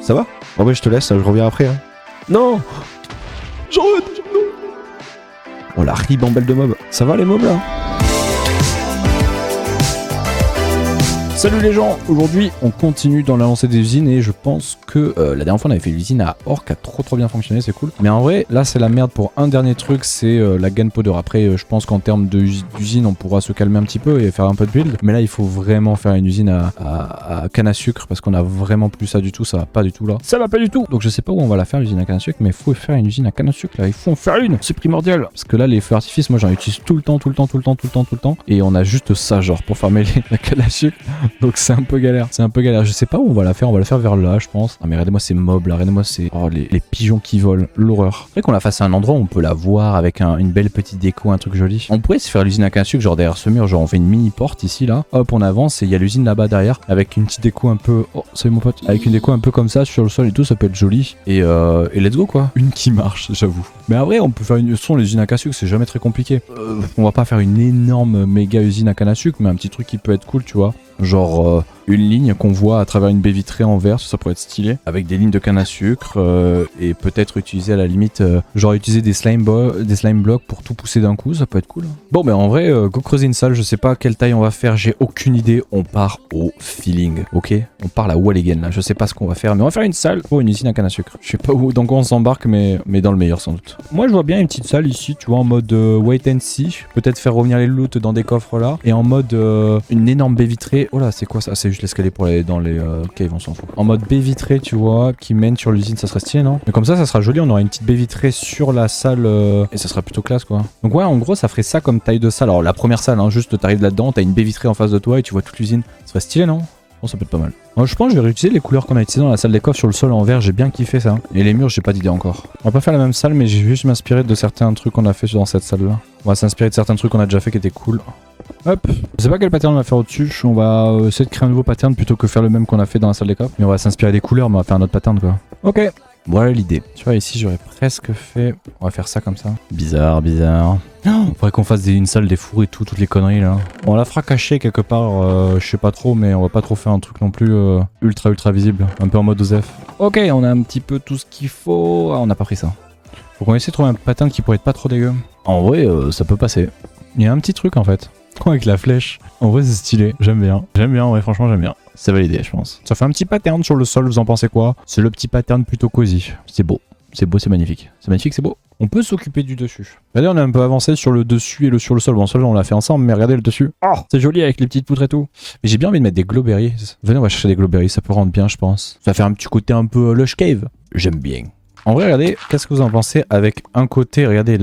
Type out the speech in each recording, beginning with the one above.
Ça va? Bon bah je te laisse, je reviens après. Hein. Non! J'arrête! Oh la ribambelle de mobs. Ça va les mobs là? Salut les gens, aujourd'hui on continue dans la lancée des usines et je pense que la dernière fois on avait fait l'usine à Orc qui a trop bien fonctionné, c'est cool. Mais en vrai là c'est la merde pour un dernier truc, c'est la gunpowder. Après je pense qu'en termes d'usine on pourra se calmer un petit peu et faire un peu de build. Mais là il faut vraiment faire une usine à canne à sucre parce qu'on a vraiment plus ça du tout, ça va pas du tout là. Ça va pas du tout. Donc je sais pas où on va la faire l'usine à canne à sucre, mais il faut faire une usine à canne à sucre là, il faut en faire une, c'est primordial. Parce que là les feux artifices moi j'en utilise tout le temps et on a juste ça genre pour farmer la canne à sucre. Donc c'est un peu galère, je sais pas où on va la faire vers là je pense. Ah mais regardez-moi ces mobs là, regardez-moi ces... Oh les pigeons qui volent, l'horreur. Faudrait qu'on la fasse à un endroit où on peut la voir avec une belle petite déco, un truc joli. On pourrait se faire l'usine à canne à sucre genre derrière ce mur, genre on fait une mini porte ici là, hop on avance et il y a l'usine là-bas derrière avec une petite déco un peu... Oh salut mon pote. Avec une déco un peu comme ça sur le sol et tout, ça peut être joli. Et let's go quoi. Une qui marche j'avoue. Mais après on peut faire une... l'usine à canne à sucre c'est jamais très compliqué. On va pas faire une énorme méga usine à canne à sucre mais un petit truc qui peut être cool tu vois. Genre une ligne qu'on voit à travers une baie vitrée en verre, ça pourrait être stylé, avec des lignes de canne à sucre et peut-être utiliser à la limite, genre utiliser des slime blocks pour tout pousser d'un coup, ça peut être cool. Bon mais en vrai, go creuser une salle, je sais pas quelle taille on va faire, j'ai aucune idée, on part au feeling, ok? On part la Walligan là, je sais pas ce qu'on va faire, mais on va faire une salle pour une usine à canne à sucre. Je sais pas où, dans quoi on s'embarque, mais dans le meilleur sans doute. Moi je vois bien une petite salle ici, tu vois, en mode wait and see, peut-être faire revenir les loots dans des coffres là, et en mode une énorme baie vitrée. Oh là, c'est quoi ça? C'est juste l'escalier pour aller dans les caves, on s'en fout. En mode baie vitrée, tu vois, qui mène sur l'usine, ça serait stylé, non? Mais comme ça sera joli, on aura une petite baie vitrée sur la salle et ça sera plutôt classe, quoi. Donc ouais, en gros, ça ferait ça comme taille de salle. Alors la première salle, hein, juste t'arrives là-dedans, t'as une baie vitrée en face de toi et tu vois toute l'usine. Ça serait stylé, non? Bon, ça peut être pas mal. Moi, je pense que je vais réutiliser les couleurs qu'on a utilisées dans la salle des coffres sur le sol en vert, j'ai bien kiffé ça. Et les murs, j'ai pas d'idée encore. On va pas faire la même salle, mais j'ai juste m'inspirer de certains trucs qu'on a fait dans cette salle-là. On va s'inspirer de certains trucs qu'on a déjà fait qui étaient cool. Hop, je sais pas quel pattern on va faire au-dessus, on va essayer de créer un nouveau pattern plutôt que faire le même qu'on a fait dans la salle des coffres. Mais on va s'inspirer des couleurs, mais on va faire un autre pattern quoi. Ok, voilà l'idée. Tu vois ici j'aurais presque fait... On va faire ça comme ça. Bizarre. Faudrait qu'on fasse une salle des fours et tout, toutes les conneries là. On la fera cacher quelque part, je sais pas trop, mais on va pas trop faire un truc non plus ultra visible. Un peu en mode OZEF. Ok, on a un petit peu tout ce qu'il faut. Ah, on n'a pas pris ça. Faut qu'on essaie de trouver un pattern qui pourrait être pas trop dégueu. En vrai, ça peut passer. Il y a un petit truc en fait. Avec la flèche. En vrai c'est stylé, j'aime bien. En vrai franchement j'aime bien. C'est validé je pense. Ça fait un petit pattern sur le sol, vous en pensez quoi? C'est le petit pattern plutôt cosy. C'est beau, c'est magnifique. C'est magnifique, c'est beau. On peut s'occuper du dessus. Regardez, on a un peu avancé sur le dessus et sur le sol. Bon, ça on l'a fait ensemble, mais regardez le dessus. Oh, c'est joli avec les petites poutres et tout. Mais j'ai bien envie de mettre des glowberries. Venez, on va chercher des glowberries, ça peut rendre bien, je pense. Ça va faire un petit côté un peu lush cave. J'aime bien. En vrai, regardez, qu'est-ce que vous en pensez avec un côté, regardez,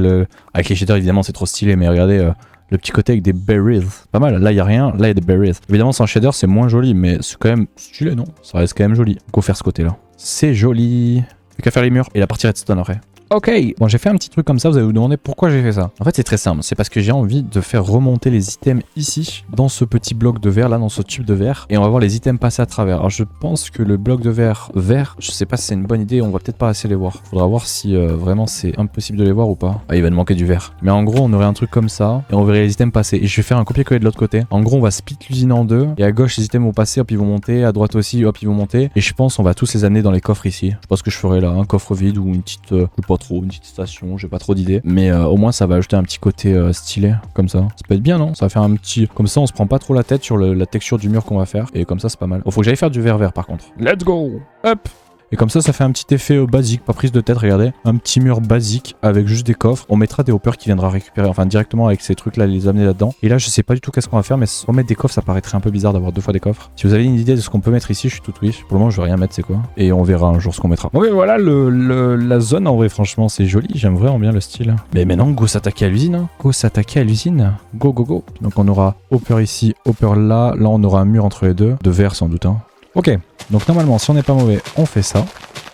avec les shaders évidemment c'est trop stylé, mais regardez le petit côté avec des berries. Pas mal, là il y a rien, là il y a des berries. Évidemment sans shader c'est moins joli, mais c'est quand même stylé, non? Ça reste quand même joli. Go faire ce côté-là. C'est joli. Fait qu'à faire les murs et la partie redstone après. Ok, bon j'ai fait un petit truc comme ça, vous allez vous demander pourquoi j'ai fait ça. En fait c'est très simple, c'est parce que j'ai envie de faire remonter les items ici, dans ce petit bloc de verre là, dans ce tube de verre, et on va voir les items passer à travers. Alors je pense que le bloc de verre vert, je sais pas si c'est une bonne idée, on va peut-être pas assez les voir. Faudra voir si vraiment c'est impossible de les voir ou pas. Ah il va nous manquer du verre. Mais en gros on aurait un truc comme ça, et on verrait les items passer. Et je vais faire un copier-coller de l'autre côté. En gros on va split l'usine en deux, et à gauche les items vont passer, hop ils vont monter, à droite aussi, hop ils vont monter. Et je pense on va tous les amener dans les coffres ici. Je pense que je ferai là un coffre vide ou une petite, je sais pas trop, une petite station. J'ai pas trop d'idées, mais au moins ça va ajouter un petit côté stylé comme ça. Ça peut être bien, non? Ça va faire un petit... Comme ça on se prend pas trop la tête sur la texture du mur qu'on va faire, et comme ça c'est pas mal. Bon, faut que j'aille faire du vert par contre. Let's go. Hop. Et comme ça fait un petit effet basique, pas prise de tête, regardez. Un petit mur basique avec juste des coffres. On mettra des hoppers qui viendra récupérer, enfin directement avec ces trucs là, les amener là-dedans. Et là je sais pas du tout qu'est-ce qu'on va faire, mais remettre des coffres ça paraîtrait un peu bizarre d'avoir deux fois des coffres. Si vous avez une idée de ce qu'on peut mettre ici, je suis tout oui. Pour le moment je vais rien mettre, c'est quoi. Et on verra un jour ce qu'on mettra. Bon mais voilà la zone en vrai franchement c'est joli, j'aime vraiment bien le style. Mais maintenant go s'attaquer à l'usine, hein. Go s'attaquer à l'usine. Go. Donc on aura hopper ici, hopper là. Là on aura un mur entre les deux, de verre sans doute, hein. Ok, donc normalement si on n'est pas mauvais, on fait ça.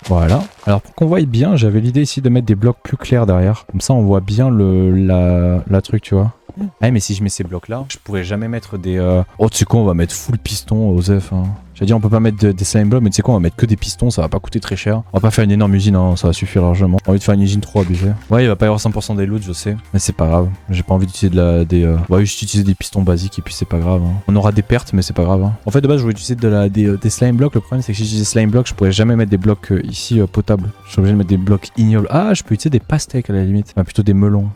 Voilà. Alors pour qu'on voie bien, j'avais l'idée ici de mettre des blocs plus clairs derrière. Comme ça on voit bien la truc, tu vois. Ah mais si je mets ces blocs là, je pourrais jamais mettre des... Oh tu sais quoi, on va mettre full piston aux F. Hein. J'allais dire on peut pas mettre des slime blocks, mais tu sais quoi, on va mettre que des pistons, ça va pas coûter très cher. On va pas faire une énorme usine, hein, ça va suffire largement. J'ai envie de faire une usine trop abusée. Ouais, il va pas y avoir 100% des loots, je sais. Mais c'est pas grave. J'ai pas envie d'utiliser Ouais, juste utiliser des pistons basiques et puis c'est pas grave. Hein. On aura des pertes, mais c'est pas grave. Hein. En fait, de base, je voulais utiliser des slime blocks. Le problème, c'est que si j'utilise des slime blocks, je pourrais jamais mettre des blocs ici potables. Je suis obligé de mettre des blocs ignobles. Ah, je peux utiliser des pastèques à la limite. Enfin, plutôt des melons.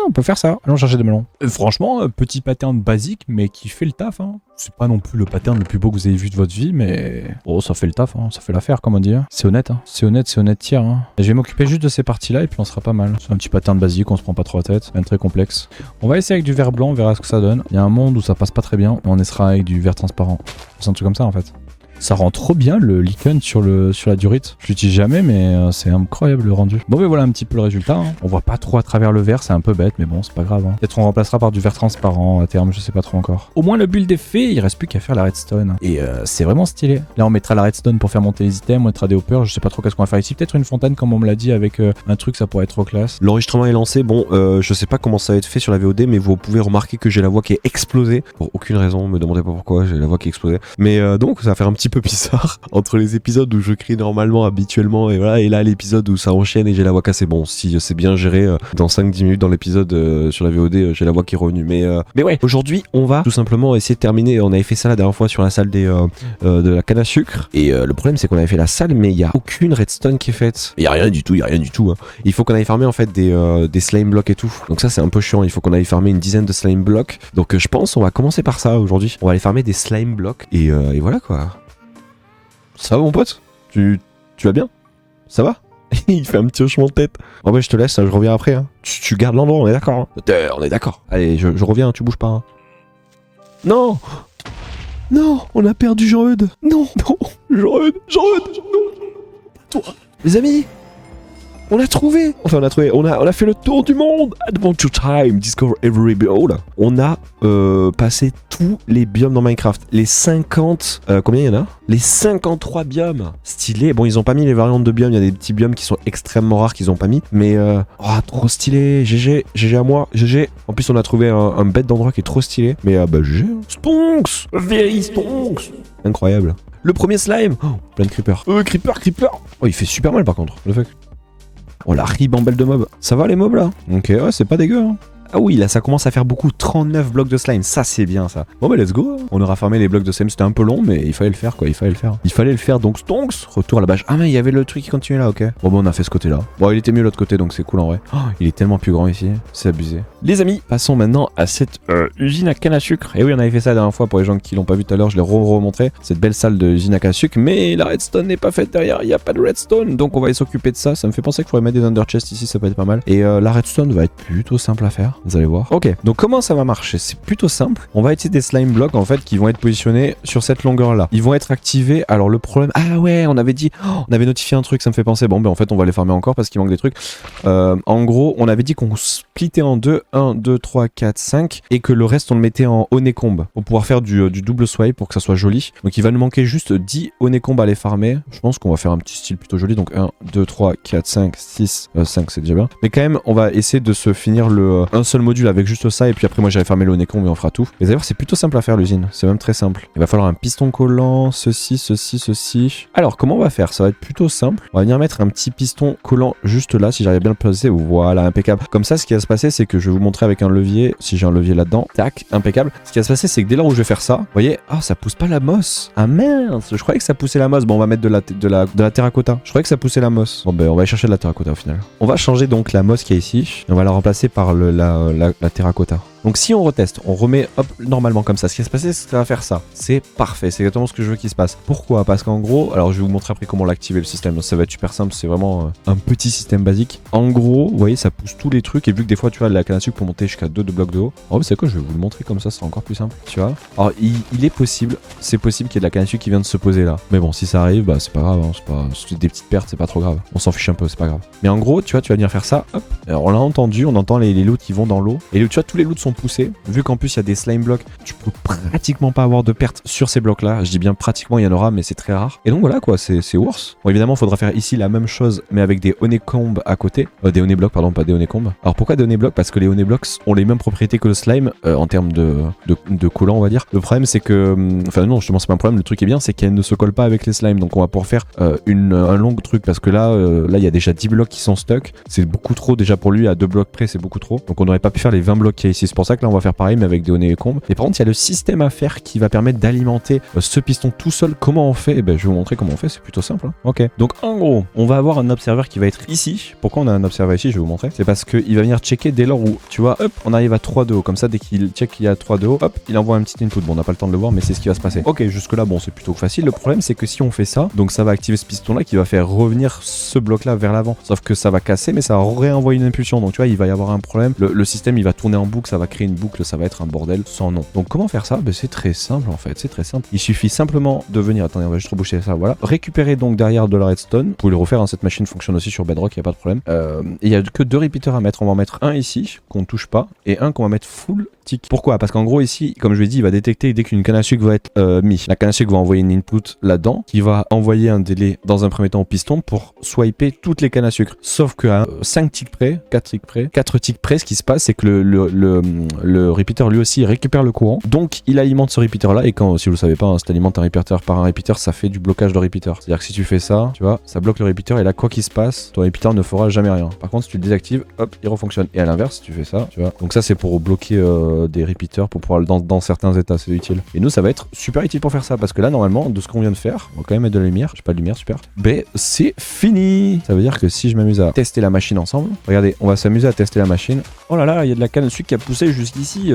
On peut faire ça. Allons chercher des melons. Franchement, petit pattern basique, mais qui fait le taf. Hein. C'est pas non plus le pattern le plus beau que vous avez vu de votre vie, mais oh, ça fait le taf. Hein. Ça fait l'affaire, comme on dit. C'est honnête. Hein. C'est honnête tiers. Hein. Je vais m'occuper juste de ces parties-là et puis on sera pas mal. C'est un petit pattern basique, on se prend pas trop la tête. Rien de très complexe. On va essayer avec du verre blanc, on verra ce que ça donne. Il y a un monde où ça passe pas très bien. On essaiera avec du verre transparent. C'est un truc comme ça en fait. Ça rend trop bien le lichen sur la durite. Je l'utilise jamais, mais c'est incroyable le rendu. Bon, mais voilà un petit peu le résultat. Hein. On voit pas trop à travers le verre, c'est un peu bête, mais bon, c'est pas grave. Hein. Peut-être on remplacera par du verre transparent à terme, je sais pas trop encore. Au moins le build est fait, il reste plus qu'à faire la redstone. Et c'est vraiment stylé. Là, on mettra la redstone pour faire monter les items, on mettra des hoppers, je sais pas trop qu'est-ce qu'on va faire ici. Peut-être une fontaine, comme on me l'a dit, avec un truc, ça pourrait être trop classe. L'enregistrement est lancé. Bon, je sais pas comment ça va être fait sur la VOD, mais vous pouvez remarquer que j'ai la voix qui est explosée. Pour aucune raison, me demandez pas pourquoi, j'ai la voix qui est explosée. Mais donc, ça va faire un petit peu bizarre. Entre les épisodes où je crie normalement, habituellement, et voilà, et là l'épisode où ça enchaîne et j'ai la voix cassée. Bon, si c'est bien géré, dans 5-10 minutes dans l'épisode sur la VOD, j'ai la voix qui est revenue. Mais ouais, aujourd'hui, on va tout simplement essayer de terminer. On avait fait ça la dernière fois sur la salle de la canne à sucre. Et le problème, c'est qu'on avait fait la salle, mais il y a aucune redstone qui est faite. Il y a rien du tout, Hein. Il faut qu'on aille farmer en fait des slime blocks et tout. Donc ça, c'est un peu chiant. Il faut qu'on aille farmer une dizaine de slime blocks. Donc je pense, on va commencer par ça aujourd'hui. On va aller farmer des slime blocks et voilà quoi. Ça va mon pote? Tu vas bien? Ça va? Il fait un petit hochement de tête. Oh bah je te laisse, je reviens après. Hein. Tu gardes l'endroit, on est d'accord. Hein. On est d'accord. Allez, je reviens, tu bouges pas. Hein. Non! Non! On a perdu Jean-Eudes. Non! Jean-Eudes! Non! Toi! Les amis! On l'a trouvé! Enfin, on a fait le tour du monde! Adventure Time, Discover Every Biome. On a passé tous les biomes dans Minecraft. Les 50... combien il y en a? Les 53 biomes! Stylé. Bon, ils ont pas mis les variantes de biomes. Il y a des petits biomes qui sont extrêmement rares qu'ils ont pas mis. Mais, oh, trop stylé! GG à moi! GG! En plus, on a trouvé un bête d'endroit qui est trop stylé. Mais, bah, GG! Stonks! Very Stonks! Incroyable. Le premier slime! Oh, plein de creepers. Creeper! Oh, il fait super mal par contre. Le fuck. Oh la ribambelle de mobs. Ça va les mobs là? Ok, ouais, c'est pas dégueu. Hein. Ah oui, là ça commence à faire beaucoup. 39 blocs de slime, ça c'est bien ça. Bon bah let's go. On aura farmé les blocs de slime, c'était un peu long, mais il fallait le faire quoi, il fallait le faire. Donc Stonks, retour à la bâche. Ah mais il y avait le truc qui continuait là, ok. Bon bah on a fait ce côté là. Bon il était mieux l'autre côté donc c'est cool en vrai. Oh, il est tellement plus grand ici, c'est abusé. Les amis, passons maintenant à cette usine à canne à sucre. Et oui on avait fait ça la dernière fois pour les gens qui l'ont pas vu tout à l'heure, je l'ai remontré. Cette belle salle de usine à canne à sucre, mais la redstone n'est pas faite derrière, il n'y a pas de redstone. Donc on va s'occuper de ça, ça me fait penser qu'il faudrait mettre des under chests ici, ça peut être pas mal. Et la redstone va être plutôt simple à faire, vous allez voir. Ok. Donc comment ça va marcher? C'est plutôt simple. On va utiliser des slime blocks en fait qui vont être positionnés sur cette longueur là. Ils vont être activés. Alors le problème... Ah ouais, on avait dit... Oh, on avait notifié un truc, ça me fait penser. Bon ben en fait on va les farmer encore parce qu'il manque des trucs. En gros, on avait dit qu'on splittait en deux. 1, 2, 3, 4, 5. Et que le reste on le mettait en honeycomb. Pour pouvoir faire du double swipe pour que ça soit joli. Donc il va nous manquer juste 10 honeycombs à les farmer. Je pense qu'on va faire un petit style plutôt joli. Donc 1, 2, 3, 4, 5, 6, 5 c'est déjà bien. Mais quand même on va essayer de se finir un seul module avec juste ça et puis après moi j'avais fermé le honeycomb et on fera tout. Et d'ailleurs c'est plutôt simple à faire l'usine, c'est même très simple. Il va falloir un piston collant, ceci. Alors comment on va faire? Ça va être plutôt simple. On va venir mettre un petit piston collant juste là si j'arrive bien à le placer. Voilà, impeccable. Comme ça ce qui va se passer c'est que je vais vous montrer avec un levier, si j'ai un levier là-dedans, tac, impeccable. Ce qui va se passer c'est que dès lors où je vais faire ça, vous voyez, ah ça pousse pas la mosse. Ah mince, je croyais que ça poussait la mosse. Bon on va mettre de la terracotta. Je croyais que ça poussait la mosse. Bon ben on va aller chercher de la terracotta au final. On va changer donc la mosse qui est ici. On va la remplacer par la terracotta. Donc si on reteste, on remet hop normalement comme ça, ce qui va se passer c'est que ça va faire ça. C'est parfait, c'est exactement ce que je veux qu'il se passe. Pourquoi? Parce qu'en gros, alors je vais vous montrer après comment l'activer le système, ça va être super simple, c'est vraiment un petit système basique. En gros, vous voyez ça pousse tous les trucs et vu que des fois tu vois la canne à sucre pour monter jusqu'à 2 blocs de haut. Oh mais c'est quoi, je vais vous le montrer comme ça, c'est encore plus simple, tu vois. Alors il est possible, c'est possible qu'il y ait de la canne à sucre qui vient de se poser là. Mais bon si ça arrive, bah c'est pas grave, hein, c'est des petites pertes, c'est pas trop grave. On s'en fiche un peu, c'est pas grave. Mais en gros, tu vois, tu vas venir faire ça, hop. Alors on l'a entendu, on entend les loots qui vont dans l'eau. Et tu vois tous les loots sont piston poussé, vu qu'en plus il y a des slime blocks, tu peux pratiquement pas avoir de pertes sur ces blocs là. Je dis bien pratiquement, il y en aura, mais c'est très rare. Et donc voilà quoi, c'est worse. Bon, évidemment, il faudra faire ici la même chose, mais avec des honeycombs à côté. Des honeyblocks, pardon, pas des honeycombs. Alors pourquoi des honeyblocks? Parce que les honeyblocks ont les mêmes propriétés que le slime en termes de collant, on va dire. Le problème, c'est que. Enfin, non, justement, c'est pas un problème. Le truc est bien, c'est qu'elle ne se colle pas avec les slimes. Donc on va pouvoir faire un long truc parce que là, il y a déjà 10 blocs qui sont stuck. C'est beaucoup trop déjà pour lui. À 2 blocs près, c'est beaucoup trop. Donc on n'aurait pas pu faire les 20 blocs qu'il y a ici. C'est pour ça que là, on va faire pareil, mais avec des honeycombs. Et par contre, il y a le système à faire qui va permettre d'alimenter ce piston tout seul. Comment on fait? Eh ben, je vais vous montrer comment on fait. C'est plutôt simple. Hein. Ok. Donc en gros, on va avoir un observeur qui va être ici. Pourquoi on a un observeur ici? Je vais vous montrer. C'est parce qu'il va venir checker dès lors où, tu vois, hop, on arrive à 3 de haut. Comme ça, dès qu'il check qu'il y a 3 de haut, hop, il envoie un petit input. Bon, on n'a pas le temps de le voir, mais c'est ce qui va se passer. Ok, jusque là, bon, c'est plutôt facile. Le problème, c'est que si on fait ça, donc ça va activer ce piston là qui va faire revenir ce bloc là vers l'avant. Sauf que ça va casser, mais ça va réenvoyer une impulsion. Donc tu vois, il va y avoir un problème. Le système, il va tourner en boucle, ça va créer une boucle, ça va être un bordel sans nom. Donc comment faire ça? Ben, c'est très simple en fait, c'est très simple. Il suffit simplement de venir, attendez, on va juste reboucher ça, voilà. Récupérer donc derrière de la redstone. Vous pouvez le refaire, hein, cette machine fonctionne aussi sur Bedrock, il n'y a pas de problème. Il y a que 2 repeaters à mettre. On va en mettre un ici, qu'on ne touche pas, et un qu'on va mettre full tick. Pourquoi? Parce qu'en gros ici, comme je l'ai dit, il va détecter dès qu'une canne à sucre va être mise. La canne à sucre va envoyer une input là-dedans, qui va envoyer un délai dans un premier temps au piston pour swiper toutes les cannes à sucre. Sauf qu'à 5 ticks près, 4 ticks près, 4 ticks près, ce qui se passe, c'est que le repeater lui aussi récupère le courant. Donc il alimente ce repeater là, et quand, si vous le savez pas, hein, si tu alimentes un repeater par un repeater, ça fait du blocage de repeater. C'est-à-dire que si tu fais ça, tu vois, ça bloque le repeater, et là, quoi qu'il se passe, ton repeater ne fera jamais rien. Par contre, si tu le désactives, hop, il refonctionne. Et à l'inverse, si tu fais ça, tu vois. Donc ça, c'est pour bloquer des repeaters, pour pouvoir dans certains états, c'est utile. Et nous, ça va être super utile pour faire ça, parce que là, normalement, de ce qu'on vient de faire, on va quand même mettre de la lumière. J'ai pas de lumière, super. Ben, c'est fini. Ça veut dire que si je m'amuse à tester la machine ensemble, regardez, on va s'amuser à tester la machine. Oh là là, il y a de la canne à sucre qui a poussé jusqu'ici.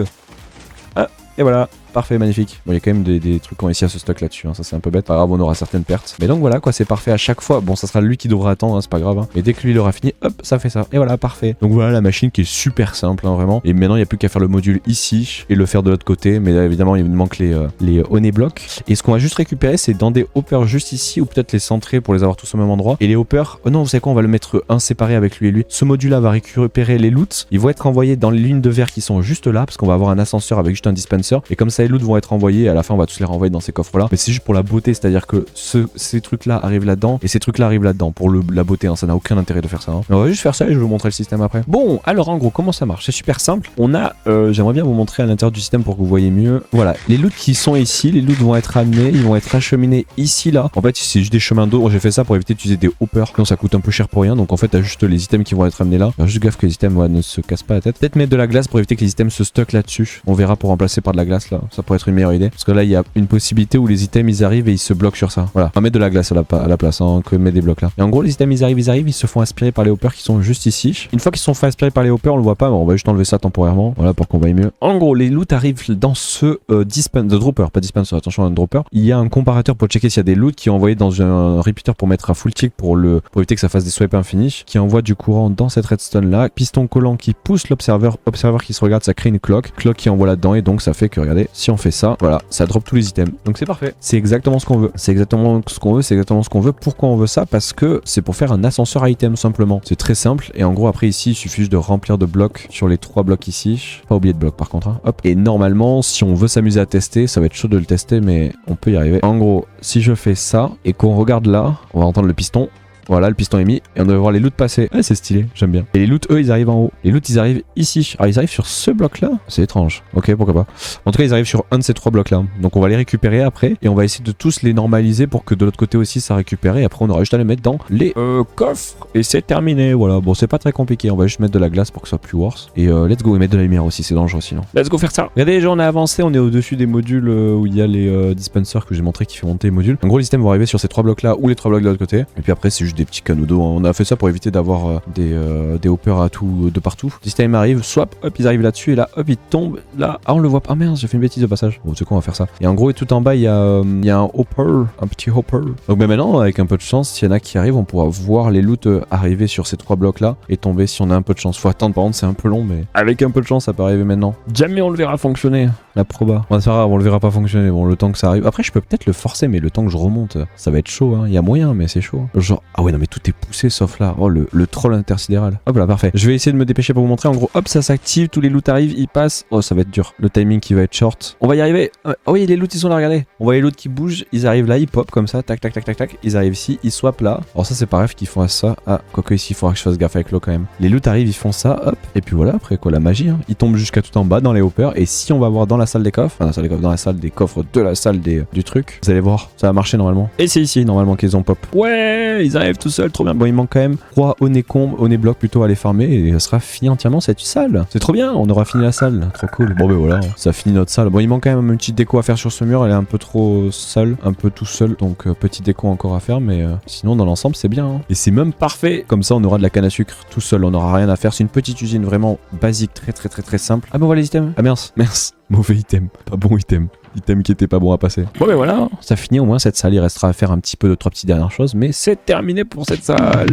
Ah, et voilà. Parfait, magnifique. Bon, il y a quand même des trucs qu'on a ici à ce stock là-dessus, hein. Ça c'est un peu bête, pas grave, on aura certaines pertes. Mais donc voilà quoi, c'est parfait à chaque fois. Bon, ça sera lui qui devra attendre, hein, c'est pas grave. Hein. Mais dès que lui il aura fini, hop, ça fait ça. Et voilà, parfait. Donc voilà la machine qui est super simple, hein, vraiment. Et maintenant il n'y a plus qu'à faire le module ici et le faire de l'autre côté. Mais là évidemment il me manque les honeyblocks. Et ce qu'on va juste récupérer, c'est dans des hoppers juste ici, ou peut-être les centrer pour les avoir tous au même endroit. Et les hoppers, oh non, vous savez quoi, on va le mettre un séparé avec lui et lui. Ce module là va récupérer les loots. Ils vont être envoyés dans les lignes de verre qui sont juste là, parce qu'on va avoir un ascenseur avec juste un dispenser. Et comme ça les loots vont être envoyés. À la fin, on va tous les renvoyer dans ces coffres-là. Mais c'est juste pour la beauté, c'est-à-dire que ces trucs-là arrivent là-dedans et ces trucs-là arrivent là-dedans. Pour la beauté, hein, ça n'a aucun intérêt de faire ça. Hein. Mais on va juste faire ça et je vais vous montrer le système après. Bon, alors en gros, comment ça marche? C'est super simple. On a, j'aimerais bien vous montrer à l'intérieur du système pour que vous voyez mieux. Voilà, les loots qui sont ici, les loots vont être amenés, ils vont être acheminés ici, là. En fait, c'est juste des chemins d'eau. J'ai fait ça pour éviter d'utiliser des hoppers. Sinon, ça coûte un peu cher pour rien. Donc en fait, t'as juste les items qui vont être amenés là. Alors, juste gaffe que les items ne se cassent pas la tête. Peut-être mettre de la glace pour éviter que les items se stockent là-dessus. On verra pour remplacer par de la glace là. Ça pourrait être une meilleure idée. Parce que là, il y a une possibilité où les items ils arrivent et ils se bloquent sur ça. Voilà, on va mettre de la glace à la place, hein, que mettre des blocs là. Et en gros, les items ils arrivent, ils se font aspirer par les hoppers qui sont juste ici. Une fois qu'ils sont fait aspirer par les hoppers, on le voit pas, mais on va juste enlever ça temporairement. Voilà, pour qu'on voie mieux. En gros, les loots arrivent dans ce dropper, pas dispenser, attention, un dropper. Il y a un comparateur pour checker s'il y a des loots qui est envoyé dans un repeater pour mettre à full tick pour éviter que ça fasse des swipes infinis, qui envoie du courant dans cette redstone là. Piston collant qui pousse l'observeur, observeur qui se regarde, ça crée une clock qui envoie là-dedans, et donc ça fait que regardez, si on fait ça, voilà, ça drop tous les items. Donc c'est parfait. C'est exactement ce qu'on veut. C'est exactement ce qu'on veut. C'est exactement ce qu'on veut. Pourquoi on veut ça? Parce que c'est pour faire un ascenseur à item simplement. C'est très simple. Et en gros, après ici, il suffit juste de remplir de blocs sur les 3 blocs ici. Pas oublier de blocs par contre. Hein. Hop. Et normalement, si on veut s'amuser à tester, ça va être chaud de le tester, mais on peut y arriver. En gros, si je fais ça et qu'on regarde là, on va entendre le piston. Voilà, le piston est mis et on devrait voir les loots passer. Ouais, c'est stylé, j'aime bien. Et les loots, eux, ils arrivent en haut. Les loots, ils arrivent ici. Alors, ils arrivent sur ce bloc-là. C'est étrange. Ok, pourquoi pas. En tout cas, ils arrivent sur un de ces 3 blocs-là. Donc, on va les récupérer après et on va essayer de tous les normaliser pour que de l'autre côté aussi, ça récupère. Et après, on aura juste à les mettre dans les coffres. Et c'est terminé. Voilà, bon, c'est pas très compliqué. On va juste mettre de la glace pour que ce soit plus worse. Et let's go. Et mettre de la lumière aussi, c'est dangereux sinon. Let's go faire ça. Regardez, déjà, on a avancé. On est au-dessus des modules où il y a les dispensers que j'ai montré qui fait monter les modules. En gros, les systèmes vont arriver sur ces 3 blocs-là ou les 3 blocs de l'autre côté. Et puis après, c'est juste des petits canaux d'eau. On a fait ça pour éviter d'avoir des hoppers à tout de partout. Le système arrive, swap, hop, ils arrivent là-dessus et là, hop, ils tombent là. Ah, on le voit pas. Ah merde, j'ai fait une bêtise de passage. Bon, c'est quoi, on va faire ça. Et en gros, tout en bas, il y a un hopper, un petit hopper. Donc maintenant, avec un peu de chance, s'il y en a qui arrivent, on pourra voir les loots arriver sur ces 3 blocs là et tomber si on a un peu de chance. Faut attendre, par contre, c'est un peu long, mais avec un peu de chance, ça peut arriver maintenant. Jamais on le verra fonctionner. la proba. Bon, c'est pas grave, on le verra pas fonctionner. Bon, le temps que ça arrive. Après, je peux peut-être le forcer, mais le temps que je remonte, ça va être chaud. Hein. Il y a moyen, mais c'est chaud. Genre, ah ouais, non, mais tout est poussé sauf là. Oh, le troll intersidéral. Hop là, parfait. Je vais essayer de me dépêcher pour vous montrer. En gros, hop, ça s'active. Tous les loots arrivent, ils passent. Oh, ça va être dur. Le timing qui va être short. On va y arriver. Oh oui, les loots, ils sont là, regardez. On voit les loots qui bougent. Ils arrivent là, ils pop comme ça. Tac, tac, tac, tac, tac. Ils arrivent ici, ils swappent là. Alors, ça, c'est pas rêve qu'ils font à ça. Ah, quoique ici, il faudra que je fasse gaffe avec l'eau quand même. Les loots arrivent, ils font ça, hop. Et puis voilà, après quoi, la magie. Hein. Ils tombent jusqu'à tout en bas dans les hoppers. Et si on va voir dans la salle des coffres, enfin, dans la salle des coffres de la salle du truc, vous allez voir, ça va marcher normalement. Et c'est ici, normalement, qu'ils ont pop. Ouais, ils arrivent tout seuls, trop bien. Bon, il manque quand même 3 honey blocs plutôt à les farmer. Et ça sera fini entièrement cette salle. C'est trop bien, on aura fini la salle. Trop cool. Bon, ben voilà, ça finit notre salle. Bon, il manque quand même une petite déco à faire sur ce mur. Elle est un peu trop sale, un peu tout seul. Donc, petite déco encore à faire. Mais sinon, dans l'ensemble, c'est bien. Hein. Et c'est même parfait. Comme ça, on aura de la canne à sucre tout seul. On n'aura rien à faire. C'est une petite usine vraiment basique, très simple. Ah, ben voilà les items. Ah, mince. Mauvais item. Pas bon item. Item qui était pas bon à passer. Bon, ben voilà. Ça finit au moins cette salle. Il restera à faire un petit peu de 3 petites dernières choses. Mais c'est terminé pour cette salle.